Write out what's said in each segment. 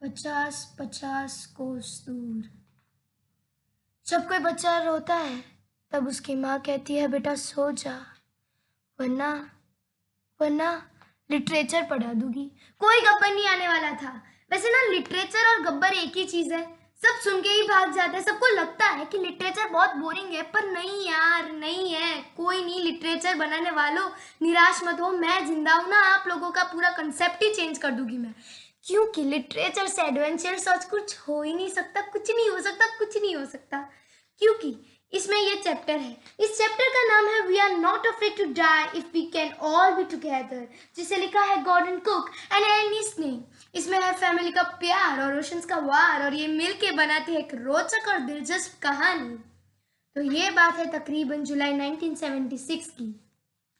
50 50 कोस दूर। जब कोई बच्चा रोता है तब उसकी माँ कहती है बेटा सो जा, वरना वरना लिटरेचर पढ़ा दूंगी। कोई गब्बर नहीं आने वाला था। वैसे ना लिटरेचर और गब्बर एक ही चीज है। सब सुन के ही भाग जाते हैं। सबको लगता है कि लिटरेचर बहुत बोरिंग है, पर नहीं यार, नहीं है। कोई नहीं, लिटरेचर बनाने वालों निराश मत हो, मैं जिंदा हूं ना। आप लोगों का पूरा कंसेप्ट ही चेंज कर दूंगी मैं, क्योंकि लिटरेचर से एडवेंचर और कुछ हो ही नहीं सकता। कुछ नहीं हो सकता, कुछ नहीं हो सकता, क्योंकि इसमें ये चैप्टर है। इस चैप्टर का नाम है we are not afraid to die if we can all be together, जिसे लिखा है गॉर्डन कुक एंड एनिस ने। इसमें है फैमिली का प्यार और ओशंस का वार, और ये मिलके बनाते हैं एक रोचक और दिलचस्प कहानी। तो ये बात है तकरीबन जुलाई 1976 की,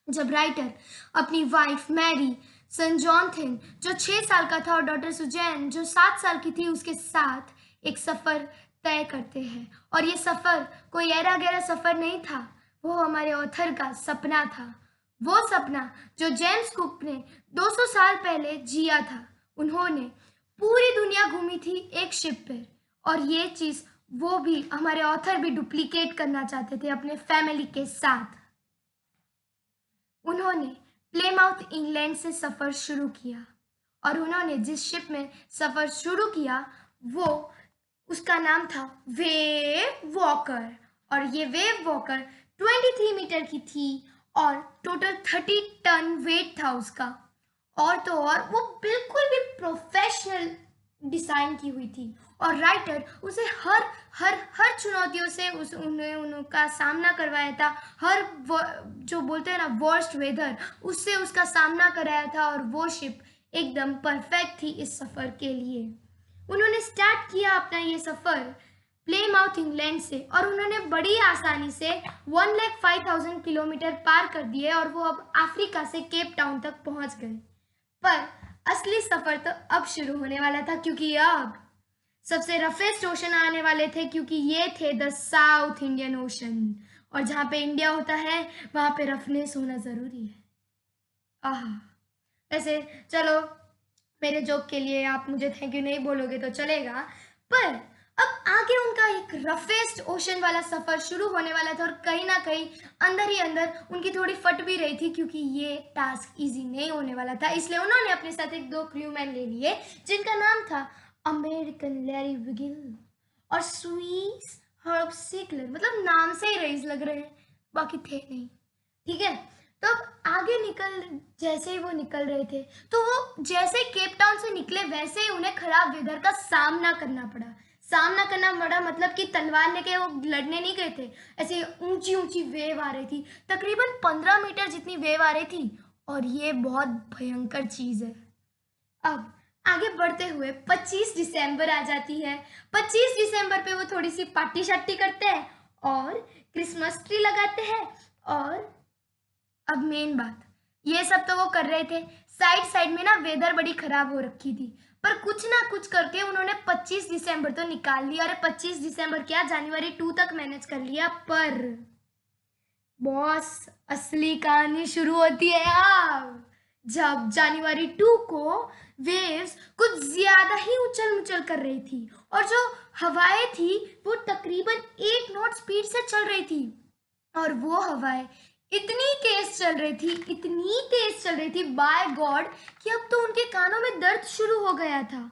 जब राइटर अपनी वाइफ मैरी, सन जॉनथन जो 6 साल का था और डॉटर सुजैन जो 7 साल की थी उसके साथ एक सफ़र तय करते हैं। और ये सफ़र कोई ऐरा गैरा सफ़र नहीं था, वो हमारे ऑथर का सपना था। वो सपना जो जेम्स कुक ने 200 साल पहले जिया था। उन्होंने पूरी दुनिया घूमी थी एक शिप पर, और ये चीज़ वो भी हमारे ऑथर भी डुप्लीकेट करना चाहते थे अपने फैमिली के साथ। उन्होंने प्लेमाउथ इंग्लैंड से सफ़र शुरू किया, और उन्होंने जिस शिप में सफ़र शुरू किया वो उसका नाम था वेव वॉकर। और ये वेव वॉकर 23 मीटर की थी और टोटल 30 टन वेट था उसका। और तो और वो बिल्कुल भी प्रोफेशनल डिज़ाइन की हुई थी, और राइटर उसे हर हर हर चुनौतियों से उनका सामना करवाया था। हर जो बोलते हैं ना वर्स्ट वेदर, उससे उसका सामना कराया था, और वो शिप एकदम परफेक्ट थी इस सफ़र के लिए। उन्होंने स्टार्ट किया अपना ये सफ़र प्लेमाउथ इंग्लैंड से, और उन्होंने बड़ी आसानी से 1,05,000 किलोमीटर पार कर दिए, और वो अब अफ्रीका से केप टाउन तक पहुंच गए। पर असली सफ़र तो अब शुरू होने वाला था, क्योंकि अब सबसे रफेस्ट ओशन आने वाले थे, क्योंकि ये थे द साउथ इंडियन ओशन। और जहाँ पे इंडिया होता है वहाँ पे रफनेस होना ज़रूरी है। आह, वैसे चलो, मेरे जोक के लिए आप मुझे थैंक यू नहीं बोलोगे तो चलेगा, पर अब आगे उनका एक रफेस्ट ओशन वाला सफ़र शुरू होने वाला था, और कहीं ना कहीं अंदर ही अंदर उनकी थोड़ी फट भी रही थी, क्योंकि ये टास्क इजी नहीं होने वाला था। इसलिए उन्होंने अपने साथ एक 2 क्रूमैन ले लिए, जिनका नाम था अमेरिकन लैरी विगिल और स्वीस हर्ब सिकलर। मतलब नाम से ही रईस लग रहे हैं, बाकी थे नहीं। ठीक है, तो अब आगे जैसे ही वो निकल रहे थे, तो वो जैसे केप टाउन से निकले वैसे ही उन्हें खराब वेदर का सामना करना पड़ा। सामना करना पड़ा मतलब कि तलवार लेके वो लड़ने नहीं गए थे। ऐसे ऊंची ऊंची वेव आ रही थी, तकरीबन 15 मीटर जितनी वेव आ रही थी, और ये बहुत भयंकर चीज़ है। अब आगे बढ़ते हुए 25 दिसंबर आ जाती है। 25 दिसंबर पे वो थोड़ी सी पार्टी शार्टी करते हैं और क्रिसमस ट्री लगाते हैं। और अब मेन बात, ये सब तो वो कर रहे थे, साइड साइड में ना वेदर बड़ी खराब हो रखी थी, पर कुछ ना कुछ करके उन्होंने 25 दिसंबर तो निकाल लिया। अरे 25 दिसंबर क्या, जनवरी 2 तक मैनेज कर लिया। पर बॉस, असली कहानी शुरू होती है अब, जब जनवरी 2 को वेव्स कुछ ज्यादा ही उछल मुछल कर रही थी, और जो हवाएं थी वो तकरीबन 1 नॉट स्पीड से चल रही थी। और वो हवाएं इतनी तेज चल रही थी, इतनी तेज चल रही थी बाय गॉड, कि अब तो उनके कानों में दर्द शुरू हो गया था।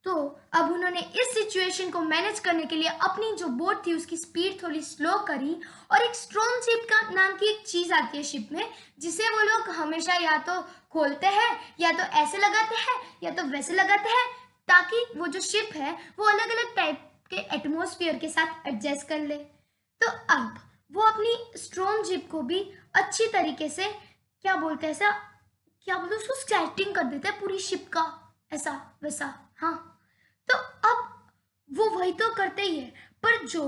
तो अब उन्होंने इस सिचुएशन को मैनेज करने के लिए अपनी जो बोट थी उसकी स्पीड थोड़ी स्लो करी, और एक स्ट्रॉन्ग शिप का नाम की एक चीज़ आती है शिप में, जिसे वो लोग हमेशा या तो खोलते हैं, या तो ऐसे लगाते हैं, या तो वैसे लगाते हैं, ताकि वो जो शिप है वो अलग अलग टाइप के एटमॉस्फेयर के साथ एडजस्ट कर ले। तो अब वो अपनी स्ट्रॉन्ग शिप को भी अच्छी तरीके से, क्या बोलते हैं ऐसा, क्या बोलते हैं उसको, स्केटिंग कर देते हैं पूरी शिप का, ऐसा वैसा। हाँ, तो अब वो वही तो करते ही है, पर जो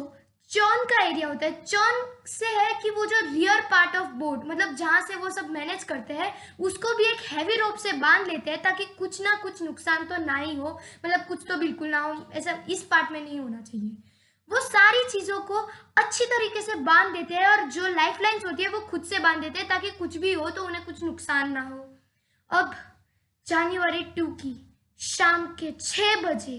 चॉन का एरिया होता है, चॉन से है कि वो जो रियर पार्ट ऑफ बोट, मतलब जहाँ से वो सब मैनेज करते हैं, उसको भी एक हैवी रोप से बांध लेते हैं, ताकि कुछ ना कुछ नुकसान तो ना ही हो, मतलब कुछ तो बिल्कुल ना हो, ऐसा इस पार्ट में नहीं होना चाहिए। वो सारी चीज़ों को अच्छी तरीके से बांध देते हैं, और जो लाइफ लाइन्स होती है वो खुद से बांध देते हैं, ताकि कुछ भी हो तो उन्हें कुछ नुकसान ना हो। अब जनवरी 2 की शाम के 6 बजे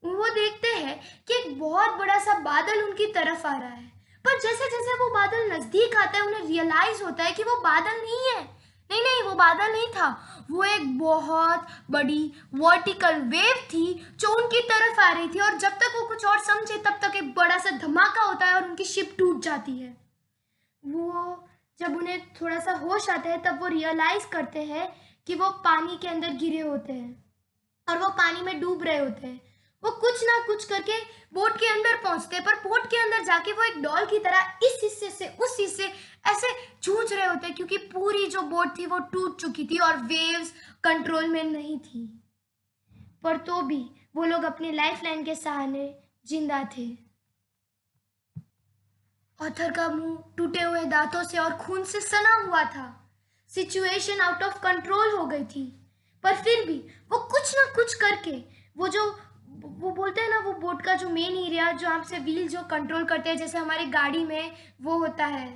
वो देखते हैं कि एक बहुत बड़ा सा बादल उनकी तरफ आ रहा है। पर जैसे जैसे वो बादल नजदीक आता है उन्हें रियलाइज होता है कि वो बादल नहीं है। नहीं नहीं, वो बादल नहीं था। वो एक बहुत बड़ी वर्टिकल वेव थी जो उनकी तरफ आ रही थी। और जब तक वो कुछ और समझे तब तक एक बड़ा सा धमाका होता है और उनकी शिप टूट जाती है। वो जब उन्हें थोड़ा सा होश आता है तब वो रियलाइज करते हैं कि वो पानी के अंदर गिरे होते हैं और वो पानी में डूब रहे होते हैं। वो कुछ ना कुछ करके बोट के अंदर पहुंचते हैं, पर बोट के अंदर जाके वो एक डॉल की तरह इस हिस्से से उस हिस्से ऐसे जूझ रहे होते हैं, क्योंकि पूरी जो बोट थी वो टूट चुकी थी और वेव्स कंट्रोल में नहीं थी। पर तो भी वो लोग अपनी लाइफ लाइन के सहारे जिंदा थे। ऑथर का मुंह टूटे हुए दांतों से और खून से सना हुआ था। सिचुएशन आउट ऑफ कंट्रोल हो गई थी, पर फिर भी वो कुछ ना कुछ करके वो बोलते हैं ना, वो बोट का जो मेन एरिया जो आपसे व्हील जो कंट्रोल करते हैं, जैसे हमारी गाड़ी में वो होता है।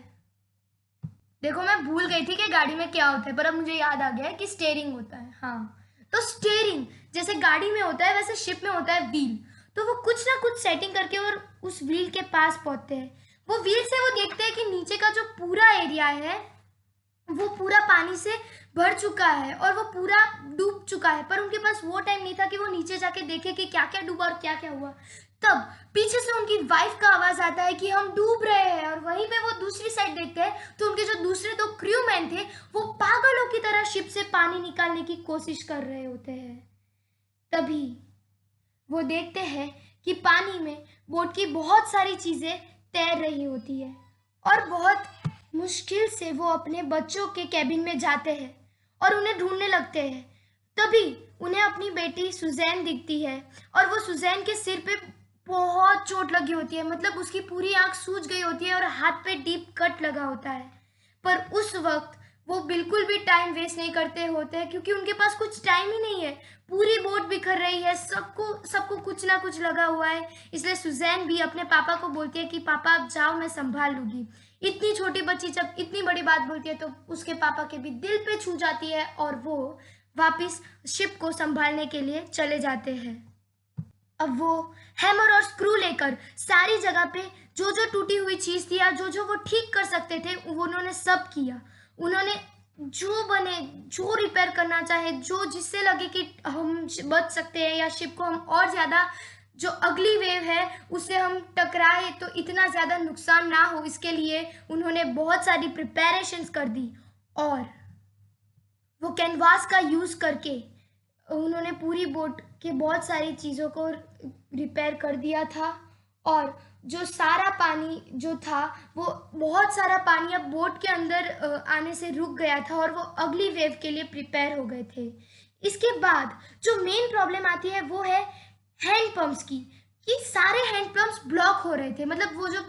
देखो मैं भूल गई थी कि गाड़ी में क्या होता है, पर अब मुझे याद आ गया है कि स्टीयरिंग होता है। हाँ, तो स्टीयरिंग जैसे गाड़ी में होता है वैसे शिप में होता है व्हील। तो वो कुछ ना कुछ सेटिंग करके और उस व्हील के पास पहुंचते हैं। वो व्हील से वो देखते हैं कि नीचे का जो पूरा एरिया है वो पूरा पानी से भर चुका है और वो पूरा डूब चुका है। पर उनके पास वो टाइम नहीं था कि वो नीचे जाके देखे कि क्या क्या डूबा और क्या क्या हुआ। तब पीछे से उनकी वाइफ का आवाज आता है कि हम डूब रहे हैं। और वहीं पे वो दूसरी साइड देखते हैं तो उनके जो दूसरे दो क्रू मैन थे वो पागलों की तरह शिप से पानी निकालने की कोशिश कर रहे होते हैं। तभी वो देखते हैं कि पानी में बोट की बहुत सारी चीजें तैर रही होती है और बहुत मुश्किल से वो अपने बच्चों के कैबिन में जाते हैं और उन्हें ढूंढने लगते हैं। तभी उन्हें अपनी बेटी सुजैन दिखती है और वो सुजैन के सिर पे बहुत चोट लगी होती है, मतलब उसकी पूरी आंख सूज गई होती है और हाथ पे डीप कट लगा होता है। पर उस वक्त वो बिल्कुल भी टाइम वेस्ट नहीं करते होते हैं, क्योंकि उनके पास कुछ टाइम ही नहीं है। पूरी बोट बिखर रही है, सबको सबको कुछ ना कुछ लगा हुआ है। इसलिए सुजैन भी अपने पापा को बोलती है कि पापा आप जाओ, मैं संभाल लूंगी। इतनी छोटी बच्ची जब इतनी बड़ी बात बोलती है तो उसके पापा के भी दिल पे छू जाती है और वो वापस शिप को संभालने के लिए चले जाते हैं। अब वो हैमर और स्क्रू लेकर सारी जगह पे जो जो टूटी हुई चीज थी या जो जो वो ठीक कर सकते थे वो उन्होंने सब किया। उन्होंने जो बने, जो रिपेयर करना चाहे, जो जिससे लगे कि हम बच सकते हैं या शिप को हम और ज्यादा जो अगली वेव है उससे हम टकराए तो इतना ज्यादा नुकसान ना हो, इसके लिए उन्होंने बहुत सारी प्रिपरेशंस कर दी। और वो कैनवास का यूज करके उन्होंने पूरी बोट के बहुत सारी चीज़ों को रिपेयर कर दिया था। और जो सारा पानी जो था वो बहुत सारा पानी अब बोट के अंदर आने से रुक गया था और वो अगली वेव के लिए प्रिपेयर हो गए थे। इसके बाद जो मेन प्रॉब्लम आती है वो है हैंड पंप्स की। कि सारे हैंड पंप्स ब्लॉक हो रहे थे, मतलब वो जो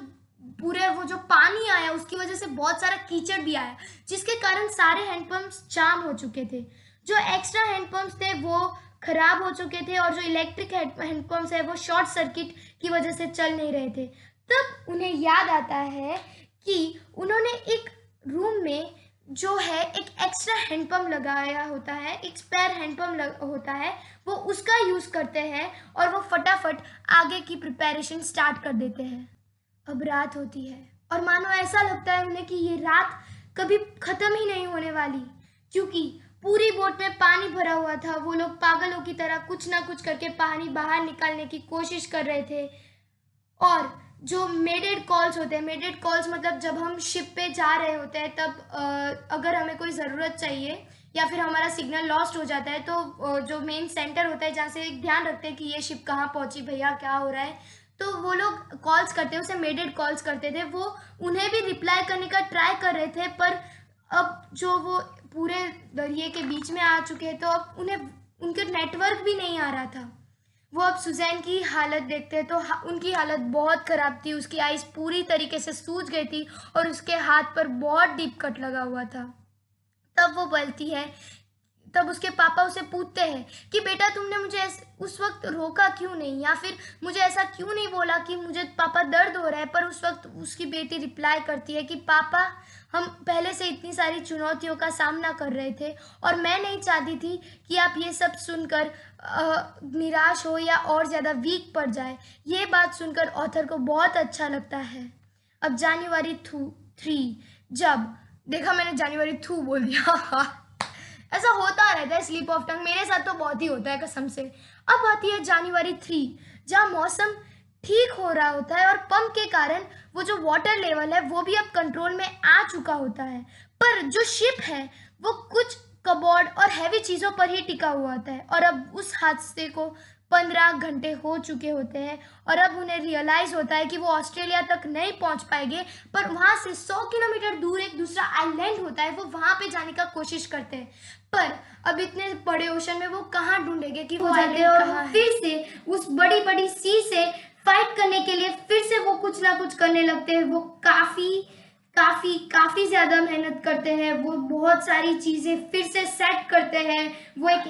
पूरे वो जो पानी आया उसकी वजह से बहुत सारा कीचड़ भी आया, जिसके कारण सारे हैंड पंप्स जाम हो चुके थे। जो एक्स्ट्रा हैंड पंप्स थे वो खराब हो चुके थे और जो इलेक्ट्रिक हैंड पंप्स है वो शॉर्ट सर्किट की वजह से चल नहीं रहे थे। तब उन्हें याद आता है कि उन्होंने एक रूम में जो है एक एक्स्ट्रा हैंड पंप लगाया होता है, एक स्पेयर हैंड पंप होता है, वो उसका यूज करते हैं और वो फटाफट आगे की प्रिपरेशन स्टार्ट कर देते हैं। अब रात होती है और मानो ऐसा लगता है उन्हें कि ये रात कभी खत्म ही नहीं होने वाली, क्योंकि पूरी बोट में पानी भरा हुआ था। वो लोग पागलों की तरह कुछ ना कुछ करके पानी बाहर निकालने की कोशिश कर रहे थे। और जो मेडेड कॉल्स होते हैं, मेडेड कॉल्स मतलब जब हम शिप पे जा रहे होते हैं तब अगर हमें कोई ज़रूरत चाहिए या फिर हमारा सिग्नल लॉस्ट हो जाता है तो जो मेन सेंटर होता है जहाँ से ध्यान रखते हैं कि ये शिप कहाँ पहुँची, भैया क्या हो रहा है, तो वो लोग कॉल्स करते हैं, उसे मेडेड कॉल्स करते थे। वो उन्हें भी रिप्लाई करने का ट्राई कर रहे थे, पर अब जो वो पूरे दरिए के बीच में आ चुके हैं तो अब उन्हें उनके नेटवर्क भी नहीं आ रहा था। वो अब सुजैन की हालत देखते हैं तो उनकी हालत बहुत ख़राब थी। उसकी आइज़ पूरी तरीके से सूज गई थी और उसके हाथ पर बहुत डीप कट लगा हुआ था। तब वो बोलती है, तब उसके पापा उसे पूछते हैं कि बेटा तुमने मुझे उस वक्त रोका क्यों नहीं, या फिर मुझे ऐसा क्यों नहीं बोला कि मुझे पापा दर्द हो रहा है। पर उस वक्त उसकी बेटी रिप्लाई करती है कि पापा हम पहले से इतनी सारी चुनौतियों का सामना कर रहे थे और मैं नहीं चाहती थी कि आप ये सब सुनकर निराश हो या और ज़्यादा वीक पड़ जाए। ये बात सुनकर ऑथर को बहुत अच्छा लगता है। अब जनवरी 3, जब देखा मैंने जनवरी 2 बोल दिया ऐसा होता रहता है, स्लिप ऑफ टंग, मेरे साथ तो बहुत ही होता है कसम से। अब आती है जनवरी 3, जहाँ मौसम ठीक हो रहा होता है और पंप के कारण वो जो वाटर लेवल है वो भी अब कंट्रोल में आ चुका होता है। पर जो शिप है वो कुछ कबोर्ड और हैवी चीज़ों पर ही टिका हुआ होता है और अब उस हादसे को 15 घंटे हो चुके होते हैं और अब उन्हें रियलाइज़ होता है कि वो ऑस्ट्रेलिया तक नहीं पहुंच पाएंगे। पर वहां से 100 किलोमीटर दूर एक दूसरा आइलैंड होता है, वो वहां पे जाने का कोशिश करते हैं। पर अब इतने बड़े ओशन में वो कहाँ ढूंढेंगे कि वो जाते हैं और वो फिर से उस बड़ी बड़ी सी से फाइट करने के लिए फिर से वो कुछ ना कुछ करने लगते हैं। वो काफी ज्यादा मेहनत करते हैं, वो बहुत सारी चीजें फिर से सेट करते हैं। वो एक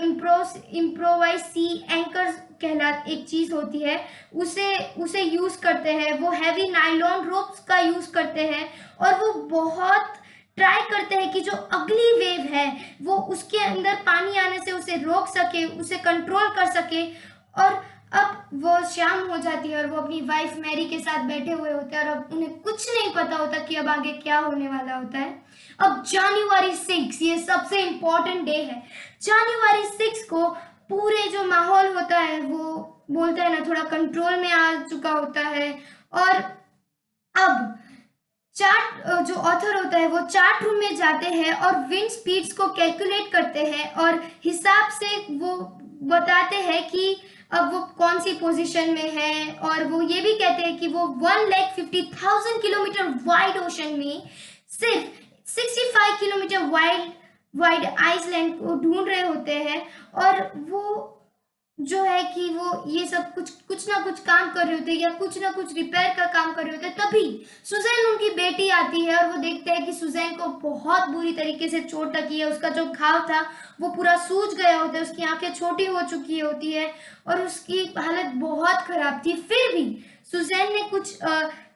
इम्प्रोवाइज सी एंकर कहला एक चीज होती है, उसे यूज करते हैं। वो हैवी नायलॉन रोप्स का यूज करते हैं और वो बहुत ट्राई करते हैं कि जो अगली वेव है वो उसके अंदर पानी आने से उसे रोक सके, उसे कंट्रोल कर सके। और अब वो शाम हो जाती है और वो अपनी वाइफ मैरी के साथ बैठे हुए होते हैं और अब उन्हें कुछ नहीं पता होता कि अब आगे क्या होने वाला होता है। अब जनवरी 6 ये सबसे इम्पोर्टेंट डे है। जनवरी 6 को पूरे जो माहौल होता है वो बोलता है ना थोड़ा कंट्रोल में आ चुका होता है। और अब चार्ट जो ऑथर होता है वो चार्ट रूम में जाते हैं और विंड स्पीड्स को कैलकुलेट करते हैं और हिसाब से वो बताते हैं कि अब वो कौन सी पोजीशन में है। और वो ये भी कहते हैं कि वो 1,50,000 किलोमीटर वाइड ओशन में सिर्फ 65 किलोमीटर वाइड आइसलैंड को ढूंढ रहे होते हैं। और वो जो है कि वो ये सब कुछ ना कुछ काम कर रहे होते हैं या कुछ ना कुछ रिपेयर का काम कर रहे होते हैं। तभी सुजैन उनकी बेटी आती है और वो देखते हैं कि सुजैन को बहुत बुरी तरीके से चोट लगी है। उसका जो घाव था वो पूरा सूज गया होता है, उसकी आंखें छोटी हो चुकी होती है और उसकी हालत बहुत खराब थी। फिर भी सुजैन ने कुछ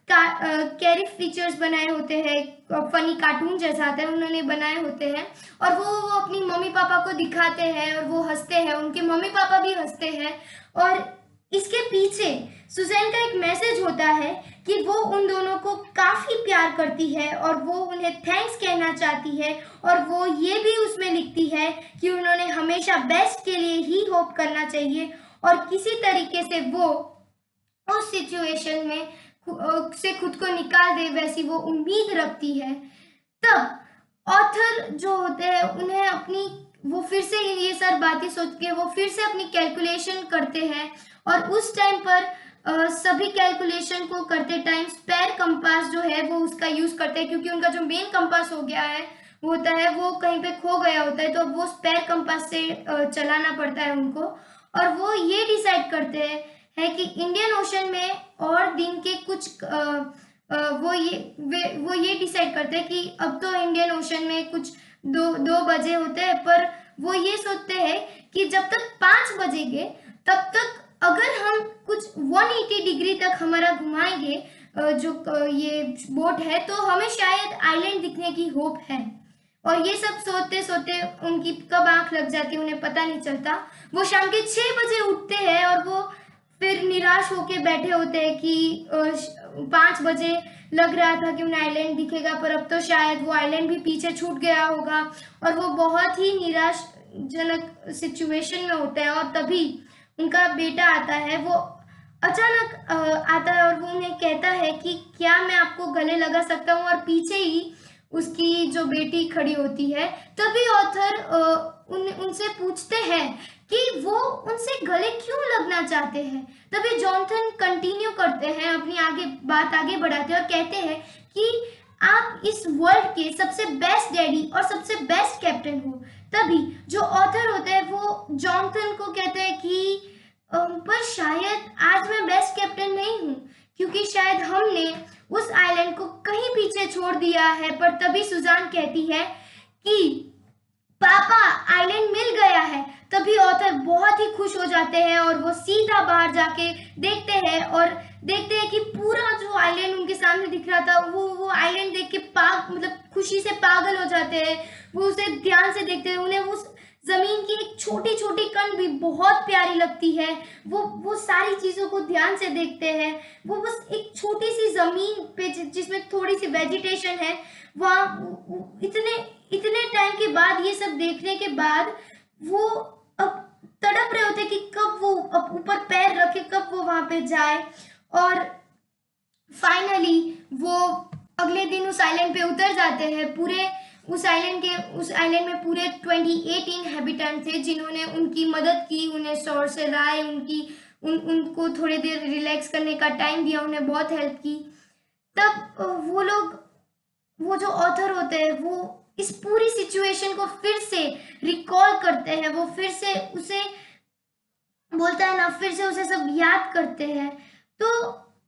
कैरी फीचर्स बनाए होते हैं, फनी कार्टून जैसा आता है उन्होंने बनाए होते हैं और वो अपनी मम्मी पापा को दिखाते हैं और वो हंसते हैं, उनके मम्मी पापा भी हंसते हैं। और इसके पीछे सुजैन का एक मैसेज होता है कि वो उन दोनों को काफी प्यार करती है और वो उन्हें थैंक्स कहना चाहती है। और वो ये भी उसमें लिखती है कि उन्होंने हमेशा बेस्ट के लिए ही होप करना चाहिए और किसी तरीके से वो उस सिचुएशन में से खुद को निकाल दे, वैसी वो उम्मीद रखती है। तब ऑथर जो होते हैं उन्हें अपनी वो फिर से ये सब बातें सोच के वो फिर से अपनी कैलकुलेशन करते हैं और उस टाइम पर सभी कैलकुलेशन को करते टाइम स्पेयर कंपास जो है वो उसका यूज करते हैं, क्योंकि उनका जो मेन कंपास हो गया है वो होता है वो कहीं पे खो गया होता है, तो वो स्पेयर कंपास से चलाना पड़ता है उनको। और वो ये डिसाइड करते हैं है कि इंडियन ओशन में और दिन के कुछ वो ये डिसाइड करते हैं कि अब तो इंडियन ओशन में कुछ दो बजे होते हैं, पर वो ये सोचते हैं कि जब तक 5 बजेंगे तब तक अगर हम कुछ 180 डिग्री तक हमारा घुमाएंगे जो ये बोट है तो हमें शायद आइलैंड दिखने की होप है। और ये सब सोते सोते उनकी कब आंख लग जाती है उन्हें पता नहीं चलता। वो शाम के 6 बजे उठते हैं और वो फिर निराश होके बैठे होते हैं कि 5 बजे लग रहा था कि उन्हें आइलैंड दिखेगा, पर अब तो शायद वो आइलैंड भी पीछे छूट गया होगा। और वो बहुत ही निराशजनक सिचुएशन में होते हैं और तभी उनका बेटा आता है। वो अचानक आता है और वो उन्हें कहता है कि क्या मैं आपको गले लगा सकता हूँ, और पीछे ही उसकी जो बेटी खड़ी होती है। तभी ऑथर उनसे पूछते हैं कि वो उनसे गले क्यों लगना चाहते हैं। तभी जॉनथन कंटिन्यू करते हैं, अपनी बात आगे बढ़ाते हैं और कहते हैं कि आप इस वर्ल्ड के सबसे बेस्ट डैडी और सबसे बेस्ट कैप्टन हो। तभी जो ऑथर होते हैं वो जॉनथन को कहते हैं कि पर शायद आज मैं बेस्ट कैप्टन नहीं हूँ, क्योंकि शायद हमने उस आइलैंड को कहीं पीछे छोड़ दिया है। पर तभी सुजान कहती है कि पापा आइलैंड मिल गया है। तभी ऑथर बहुत ही खुश हो जाते हैं और वो सीधा बाहर जाके देखते हैं और देखते हैं कि पूरा जो आइलैंड उनके सामने दिख रहा था वो आइलैंड देख के मतलब खुशी से पागल हो जाते हैं। वो उसे ध्यान से देखते हैं, उन्हें उस जमीन की एक छोटी छोटी कण भी बहुत प्यारी लगती है। वो सारी चीजों को ध्यान से देखते हैं। वो बस एक छोटी सी जमीन पे जिसमें थोड़ी सी वेजिटेशन है, वहाँ इतने इतने टाइम के बाद, ये सब देखने के बाद, वो अब तड़प रहे होते कि कब वो अब ऊपर पैर रखे, कब वो वहां पे जाए। और फाइनली वो अगले दिन उस आइलैंड पे उतर जाते हैं। पूरे उस आइलैंड में पूरे 28 इनहेबिटेंट थे जिन्होंने उनकी मदद की, उन्हें शोर से राय, उनको थोड़ी देर रिलैक्स करने का टाइम दिया, उन्हें बहुत हेल्प की। तब वो लोग, वो जो ऑथर होते हैं, वो इस पूरी सिचुएशन को फिर से रिकॉल करते हैं। वो फिर से उसे बोलता है ना, फिर से उसे सब याद करते हैं। तो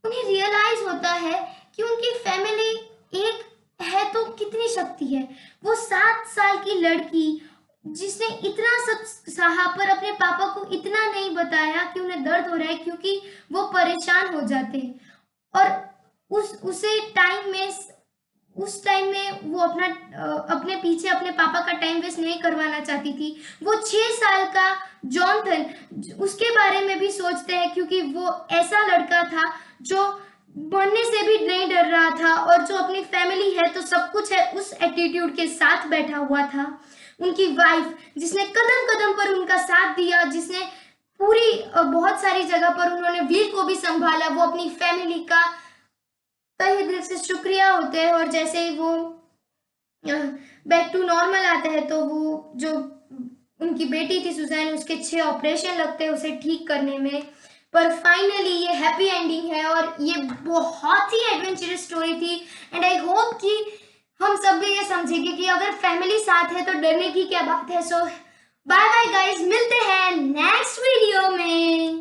उन्हें रियलाइज होता है कि उनकी फैमिली एक है तो कितनी शक्ति है। वो 7 साल की लड़की जिसने इतना सब सहा पर अपने पापा को इतना नहीं बताया कि उन्हें दर्द हो रहा है, क्योंकि वो परेशान हो जाते हैं। और उस टाइम में वो अपने पीछे अपने पापा का टाइम वेस्ट नहीं करवाना चाहती थी। वो 6 साल का जॉनथन, उसके बारे में भी सोचते हैं, क्योंकि वो ऐसा लड़का था जो मरने से भी नहीं डर रहा था, और जो अपनी फैमिली है तो सब कुछ है, उस एटीट्यूड के साथ बैठा हुआ था। उनकी वाइफ जिसने कदम कदम पर उनका साथ दिया, जिसने पूरी बहुत सारी जगह पर उन्होंने वीर को भी संभाला, वो अपनी फैमिली का तहे दिल से शुक्रिया होते हैं। और जैसे ही वो बैक टू नॉर्मल आता है, तो वो जो उनकी बेटी थी सुजैन, उसके 6 ऑपरेशन लगते हैं उसे ठीक करने में। पर फाइनली ये हैप्पी एंडिंग है, और ये बहुत ही एडवेंचरस स्टोरी थी। एंड आई होप कि हम सब भी ये समझेंगे कि अगर फैमिली साथ है तो डरने की क्या बात है। सो बाय बाय गाइस, मिलते हैं नेक्स्ट वीडियो में।